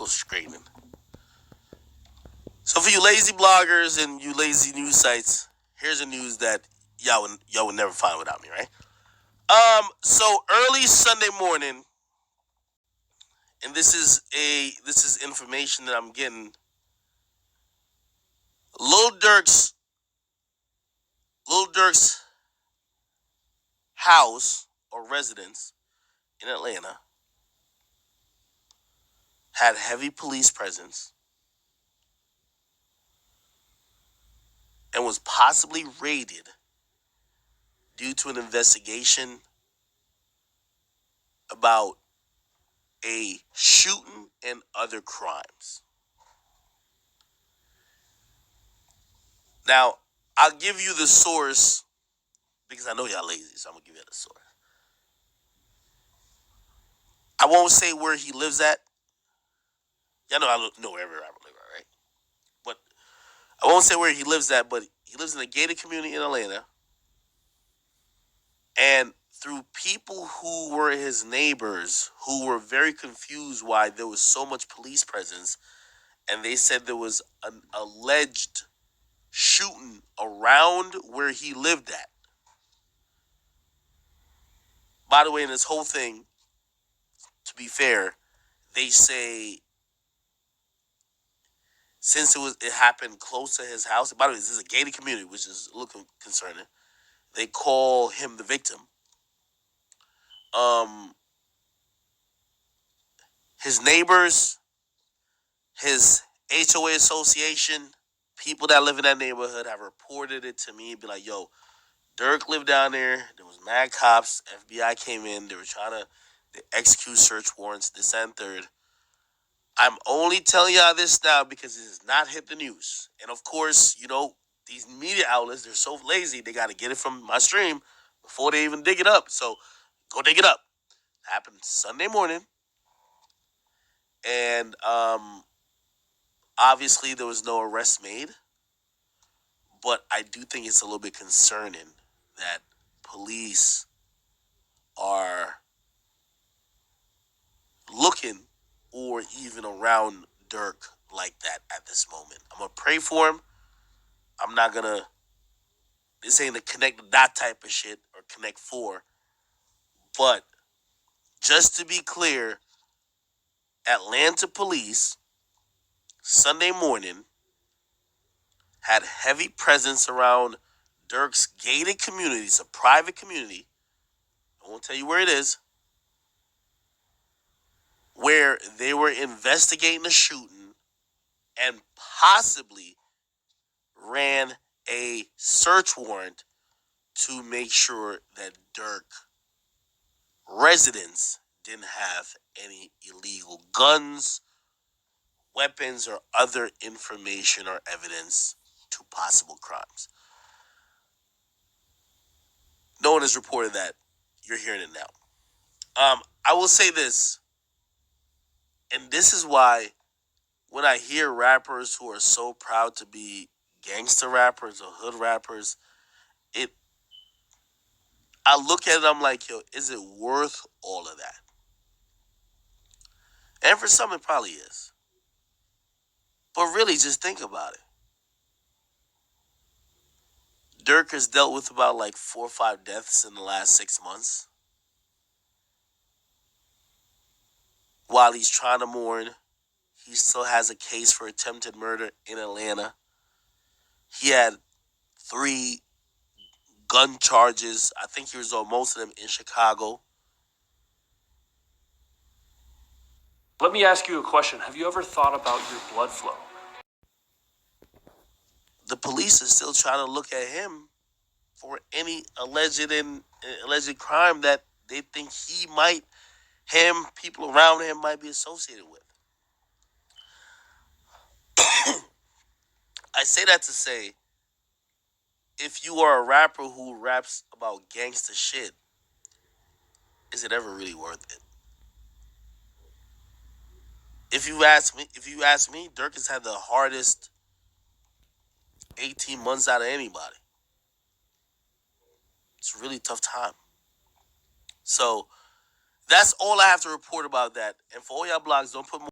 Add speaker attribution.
Speaker 1: Go screaming. So for you lazy bloggers and you lazy news sites, here's a news that y'all would never find without me, right? So early Sunday morning, and this is information that I'm getting. Lil Durks house or residence in Atlanta had heavy police presence and was possibly raided due to an investigation about a shooting and other crimes. Now, I'll give you the source because I know y'all lazy, so I'm gonna give you the source. I won't say where he lives at. Y'all know I know wherever I live at, right? But I won't say where he lives at, but he lives in a gated community in Atlanta. And through people who were his neighbors, who were very confused why there was so much police presence, and they said there was an alleged shooting around where he lived at. By the way, in this whole thing, to be fair, they say since it happened close to his house. By the way, this is a gated community, which is a little concerning. They call him the victim. Um, his neighbors, his HOA association, people that live in that neighborhood have reported it to me. Be like, yo, Dirk lived down there. There was mad cops. FBI came in. They were trying to execute search warrants, this and third. I'm only telling y'all this now because it has not hit the news. And of course, these media outlets, they're so lazy, they got to get it from my stream before they even dig it up. So go dig it up. It happened Sunday morning. And obviously there was no arrest made. But I do think it's a little bit concerning that police are looking or even around Dirk like that at this moment. I'm going to pray for him. I'm not going to, this ain't a connect the dot type of shit or connect four. But just to be clear, Atlanta police Sunday morning had heavy presence around Dirk's gated community. It's a private community. I won't tell you where it is. Where they were investigating the shooting and possibly ran a search warrant to make sure that Dirk residents didn't have any illegal guns, weapons, or other information or evidence to possible crimes. No one has reported that. You're hearing it now. I will say this, and this is why when I hear rappers who are so proud to be gangster rappers or hood rappers, it I look at it, I'm like, yo, is it worth all of that? And for some, it probably is. But really, just think about it. Dirk has dealt with about like 4 or 5 deaths in the last 6 months. While he's trying to mourn, he still has a case for attempted murder in Atlanta. He had 3 gun charges. I think he resolved most of them in Chicago.
Speaker 2: Let me ask you a question. Have you ever thought about your blood flow?
Speaker 1: The police are still trying to look at him for any alleged crime that they think people around him might be associated with. I say that to say, if you are a rapper who raps about gangster shit, is it ever really worth it? If you ask me, Dirk has had the hardest 18 months out of anybody. It's a really tough time. So that's all I have to report about that. And for all y'all blogs, don't put more